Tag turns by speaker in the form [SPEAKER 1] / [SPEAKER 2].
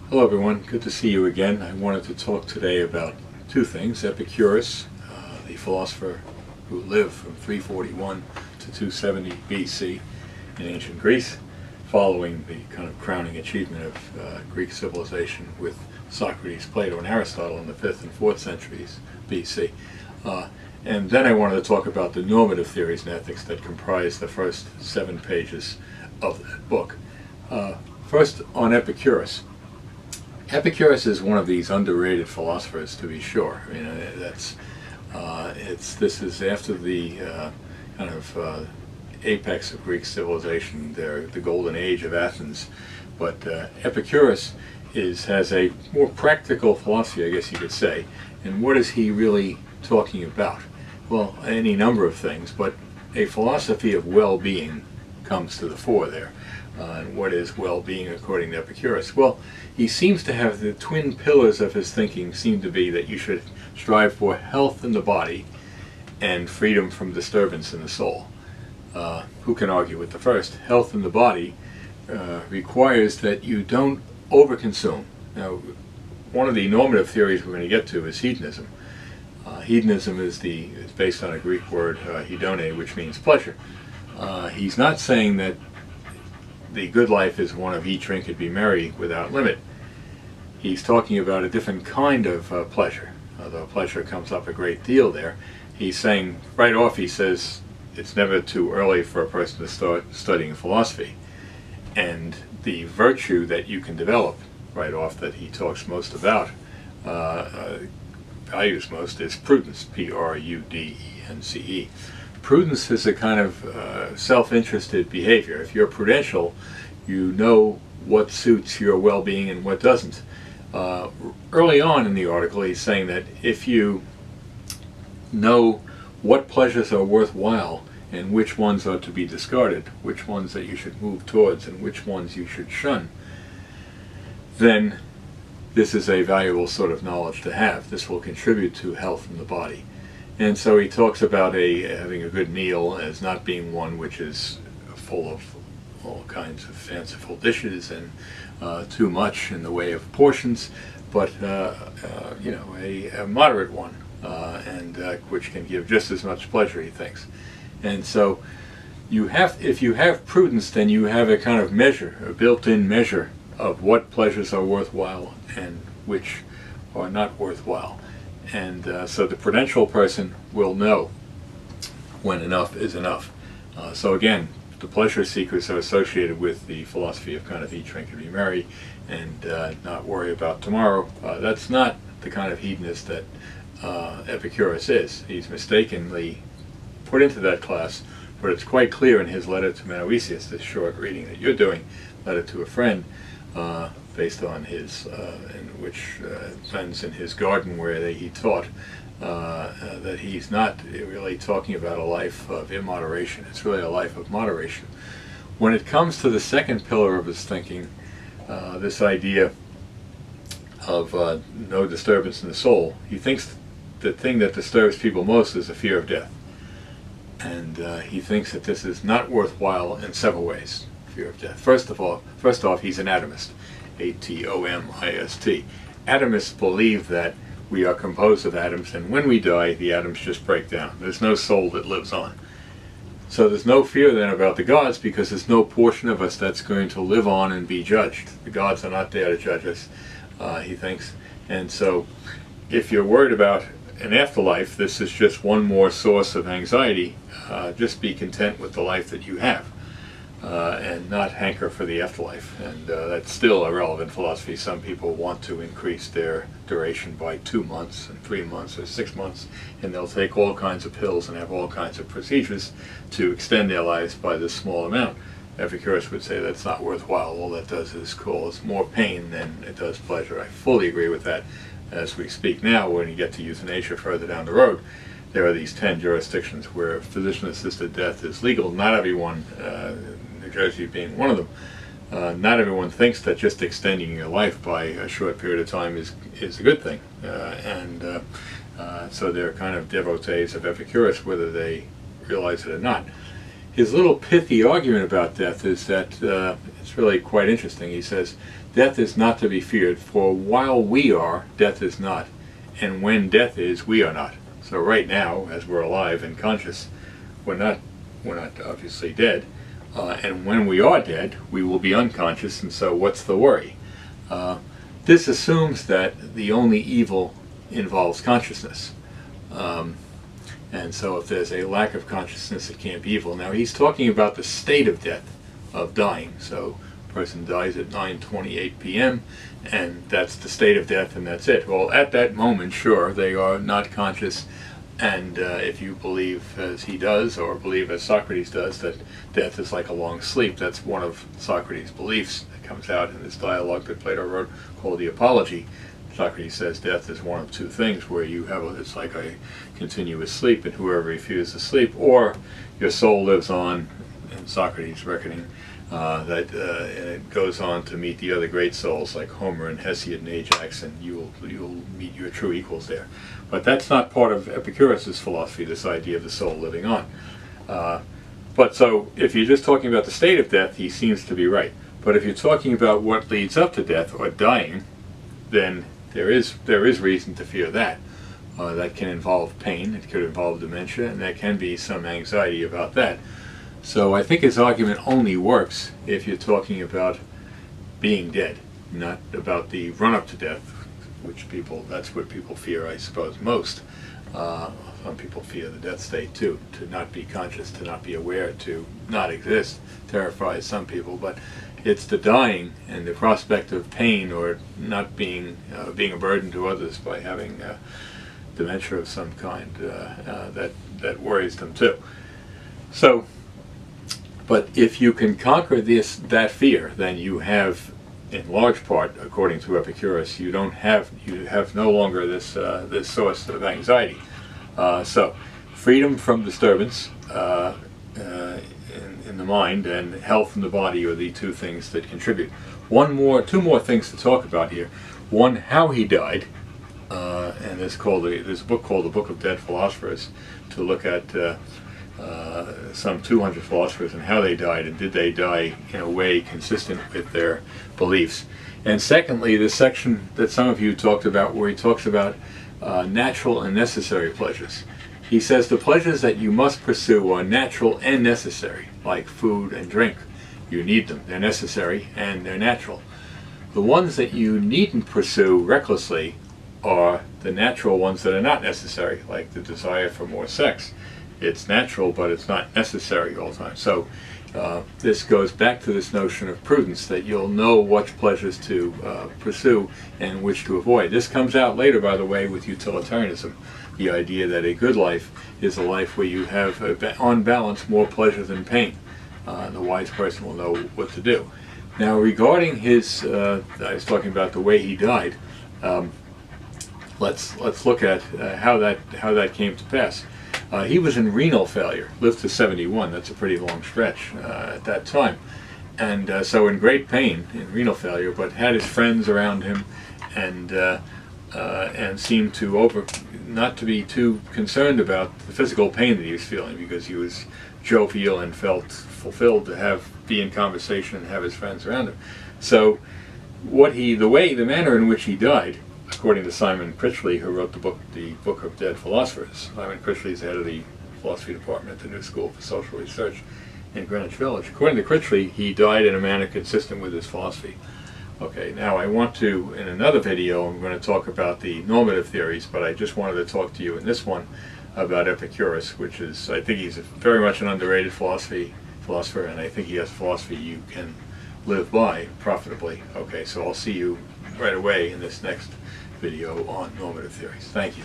[SPEAKER 1] Hello everyone, good to see you again. I wanted to talk today about two things. Epicurus, the philosopher who lived from 341 to 270 BC in ancient Greece, following the kind of crowning achievement of Greek civilization with Socrates, Plato, and Aristotle in the 5th and 4th centuries BC. And then I wanted to talk about the normative theories in ethics that comprise the first 7 pages of that book. First, on Epicurus. Epicurus is one of these underrated philosophers, to be sure. I mean, this is after the kind of apex of Greek civilization, the golden age of Athens. But Epicurus has a more practical philosophy, I guess you could say. And what is he really talking about? Well, any number of things, but a philosophy of well-being comes to the fore there. And what is well-being according to Epicurus? Well, he seems to have the twin pillars of his thinking seem to be that you should strive for health in the body and freedom from disturbance in the soul. Who can argue with the first? Health in the body requires that you don't overconsume. Now, one of the normative theories we're going to get to is hedonism. Hedonism is based on a Greek word, hedone, which means pleasure. He's not saying that the good life is one of eat, drink, and be merry without limit. He's talking about a different kind of pleasure, although pleasure comes up a great deal there. He's saying, right off, he says, it's never too early for a person to start studying philosophy. And the virtue that you can develop, right off, that he talks most about, values most, is prudence, P-R-U-D-E-N-C-E. Prudence is a kind of self-interested behavior. If you're prudential, you know what suits your well-being and what doesn't. Early on in the article, he's saying that if you know what pleasures are worthwhile and which ones are to be discarded, which ones that you should move towards and which ones you should shun, then this is a valuable sort of knowledge to have. This will contribute to health in the body. And so he talks about having a good meal as not being one which is full of all kinds of fanciful dishes and too much in the way of portions, but a moderate one, and which can give just as much pleasure, he thinks. And so if you have prudence, then you have a kind of measure, a built-in measure of what pleasures are worthwhile and which are not worthwhile. And so the prudential person will know when enough is enough. So again, the pleasure seekers are associated with the philosophy of kind of eat, drink, and be merry, and not worry about tomorrow. That's not the kind of hedonist that Epicurus is. He's mistakenly put into that class, but it's quite clear in his letter to Menoetius, this short reading that you're doing, letter to a friend, based on his, which ends in his garden where he taught that he's not really talking about a life of immoderation. It's really a life of moderation. When it comes to the second pillar of his thinking, this idea of no disturbance in the soul, he thinks the thing that disturbs people most is the fear of death. And he thinks that this is not worthwhile in several ways, fear of death. First off, he's an atomist. A-T-O-M-I-S-T. Atomists believe that we are composed of atoms, and when we die, the atoms just break down. There's no soul that lives on. So there's no fear then about the gods, because there's no portion of us that's going to live on and be judged. The gods are not there to judge us, he thinks. And so if you're worried about an afterlife, this is just one more source of anxiety. Just be content with the life that you have. And not hanker for the afterlife. And that's still a relevant philosophy. Some people want to increase their duration by 2 months and 3 months or 6 months, and they'll take all kinds of pills and have all kinds of procedures to extend their lives by this small amount. Epicurus would say that's not worthwhile. All that does is cause more pain than it does pleasure. I fully agree with that. As we speak now, when you get to euthanasia further down the road, there are these 10 jurisdictions where physician-assisted death is legal. Not everyone, New Jersey being one of them, not everyone thinks that just extending your life by a short period of time is a good thing. So they're kind of devotees of Epicurus, whether they realize it or not. His little pithy argument about death is that it's really quite interesting. He says, death is not to be feared, for while we are, death is not, and when death is, we are not. So right now, as we're alive and conscious, we're not obviously dead, and when we are dead, we will be unconscious, and so what's the worry? This assumes that the only evil involves consciousness. And so if there's a lack of consciousness, it can't be evil. Now he's talking about the state of death, of dying. So a person dies at 9:28 p.m. and that's the state of death, and that's it. Well, at that moment, sure, they are not conscious, and if you believe as he does, or believe as Socrates does, that death is like a long sleep, that's one of Socrates' beliefs that comes out in this dialogue that Plato wrote called the Apology. Socrates says death is one of two things, where you have it's like a continuous sleep, and whoever refuses to sleep, or your soul lives on, in Socrates' reckoning, and it goes on to meet the other great souls like Homer and Hesiod and Ajax, and you'll meet your true equals there. But that's not part of Epicurus' philosophy, this idea of the soul living on. But so if you're just talking about the state of death, he seems to be right. But if you're talking about what leads up to death, or dying, then there is reason to fear that. That can involve pain, it could involve dementia, and there can be some anxiety about that. So I think his argument only works if you're talking about being dead, not about the run-up to death, that's what people fear, I suppose, most. Some people fear the death state too, to not be conscious, to not be aware, to not exist, terrifies some people, but it's the dying and the prospect of pain, or not being a burden to others by having dementia of some kind, that worries them too. So, but if you can conquer that fear, then you have, in large part, according to Epicurus, you have no longer this source of anxiety. So, freedom from disturbance in the mind and health in the body are the two things that contribute. Two more things to talk about here. One, how he died, and there's a book called The Book of Dead Philosophers, to look at some 200 philosophers and how they died, and did they die in a way consistent with their beliefs. And secondly, the section that some of you talked about, where he talks about natural and necessary pleasures. He says the pleasures that you must pursue are natural and necessary, like food and drink. You need them, they're necessary and they're natural. The ones that you needn't pursue recklessly are the natural ones that are not necessary, like the desire for more sex. It's natural, but it's not necessary all the time. So this goes back to this notion of prudence, that you'll know which pleasures to pursue and which to avoid. This comes out later, by the way, with utilitarianism, the idea that a good life is a life where you have, on balance, more pleasure than pain. The wise person will know what to do. Now, regarding his, I was talking about the way he died. Let's look at how that came to pass. He was in renal failure, lived to 71. That's a pretty long stretch at that time, and so in great pain in renal failure, but had his friends around him, and seemed to not to be too concerned about the physical pain that he was feeling, because he was jovial and felt fulfilled to be in conversation and have his friends around him. So the manner in which he died, according to Simon Critchley, who wrote the Book of Dead Philosophers. Simon Critchley is the head of the philosophy department at the New School for Social Research in Greenwich Village. According to Critchley, he died in a manner consistent with his philosophy. Okay, now I want to, in another video, I'm going to talk about the normative theories, but I just wanted to talk to you in this one about Epicurus, which is, I think he's very much an underrated philosopher, and I think he has philosophy you can live by profitably. Okay, so I'll see you right away in this next video on normative theories. Thank you.